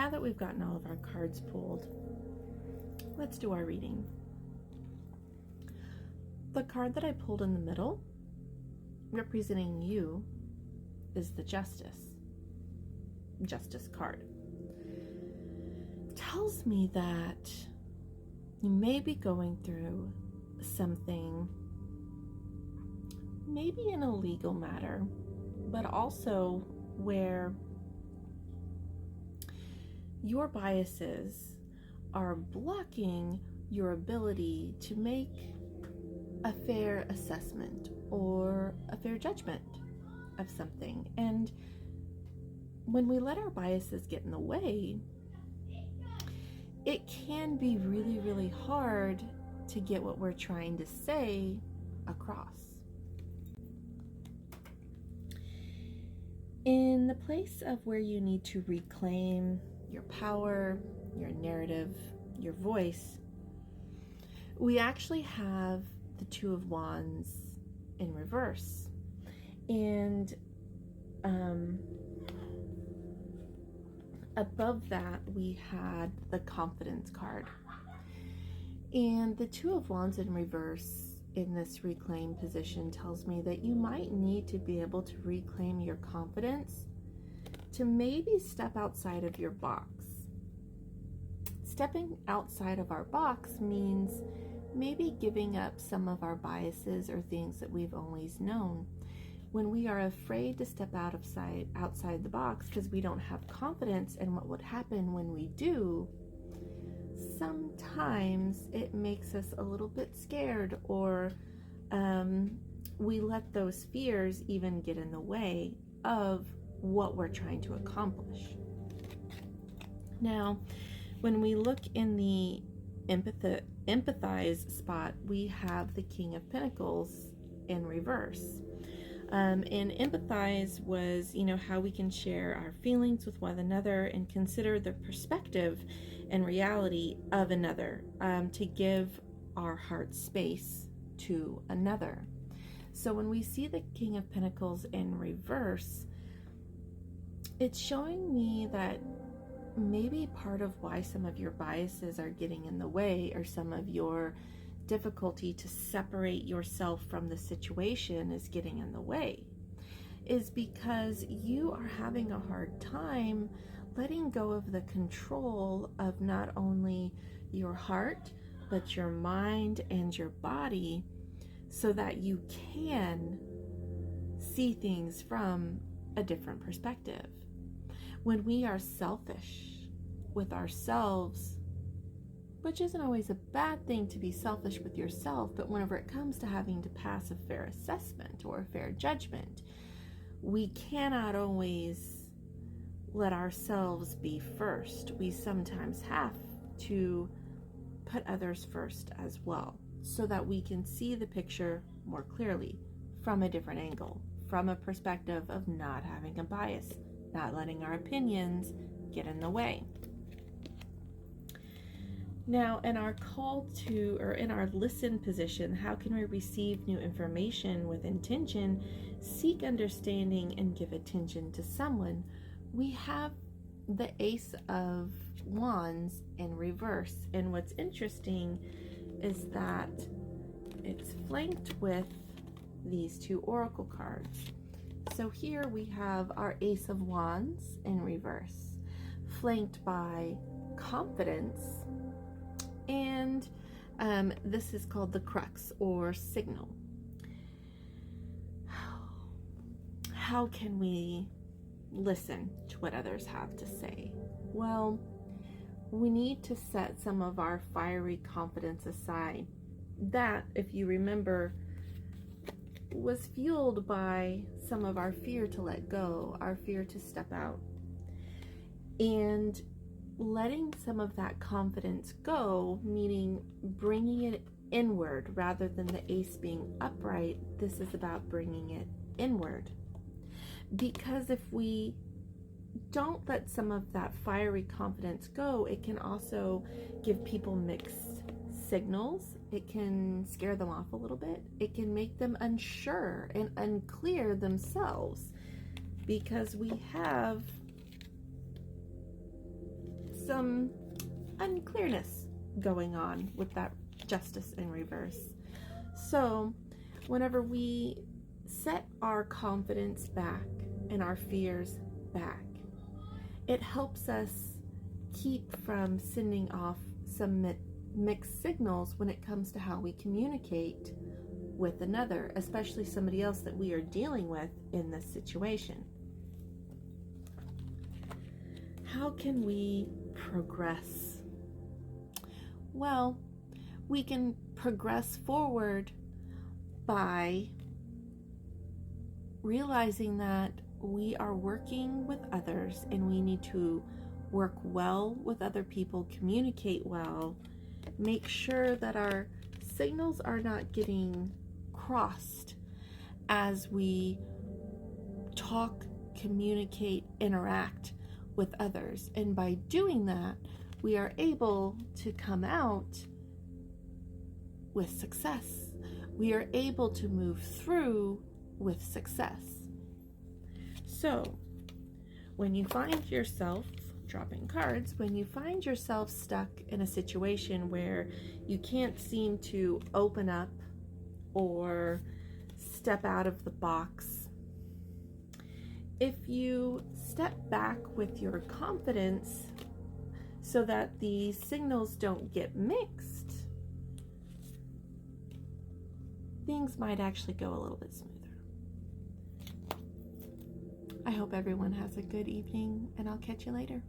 Now that we've gotten all of our cards pulled, let's do our reading. The card that I pulled in the middle, representing you, is the Justice card. It tells me that you may be going through something, maybe in a legal matter, but also where your biases are blocking your ability to make a fair assessment or a fair judgment of something. And when we let our biases get in the way, it can be really, really hard to get what we're trying to say across. In the place of where you need to reclaim your power, your narrative, your voice, we actually have the Two of Wands in reverse. And above that, we had the Confidence card. And the Two of Wands in reverse in this reclaim position tells me that you might need to be able to reclaim your confidence to maybe step outside of your box. Stepping outside of our box means maybe giving up some of our biases or things that we've always known. When we are afraid to step outside the box because we don't have confidence in what would happen when we do, sometimes it makes us a little bit scared, or we let those fears even get in the way of what we're trying to accomplish. Now, when we look in the empathize spot, we have the King of Pentacles in reverse. And empathize was, how we can share our feelings with one another and consider the perspective and reality of another, to give our heart space to another. So when we see the King of Pentacles in reverse, it's showing me that maybe part of why some of your biases are getting in the way, or some of your difficulty to separate yourself from the situation is getting in the way, is because you are having a hard time letting go of the control of not only your heart, but your mind and your body, so that you can see things from a different perspective. When we are selfish with ourselves, which isn't always a bad thing to be selfish with yourself, but whenever it comes to having to pass a fair assessment or a fair judgment, we cannot always let ourselves be first. We sometimes have to put others first as well, so that we can see the picture more clearly from a different angle, from a perspective of not having a bias, not letting our opinions get in the way. Now, in our in our listen position, how can we receive new information with intention, seek understanding, and give attention to someone? We have the Ace of Wands in reverse. And what's interesting is that it's flanked with these two oracle cards. So here we have our Ace of Wands in reverse, flanked by Confidence, and this is called the Crux or Signal. How can we listen to what others have to say? Well, we need to set some of our fiery confidence aside. That, if you remember, was fueled by some of our fear to let go, our fear to step out. And letting some of that confidence go, meaning bringing it inward rather than the ace being upright. This is about bringing it inward. Because if we don't let some of that fiery confidence go, it can also give people mixed signals. It can scare them off a little bit. It can make them unsure and unclear themselves, because we have some unclearness going on with that justice in reverse. So whenever we set our confidence back and our fears back, it helps us keep from sending off some mixed signals when it comes to how we communicate with another, especially somebody else that we are dealing with in this situation. How can we progress? Well, we can progress forward by realizing that we are working with others and we need to work well with other people, communicate well, make sure that our signals are not getting crossed as we talk, communicate, interact with others. And by doing that, we are able to come out with success. We are able to move through with success. So, when you find yourself dropping cards, when you find yourself stuck in a situation where you can't seem to open up or step out of the box, if you step back with your confidence so that the signals don't get mixed, things might actually go a little bit smoother. I hope everyone has a good evening, and I'll catch you later.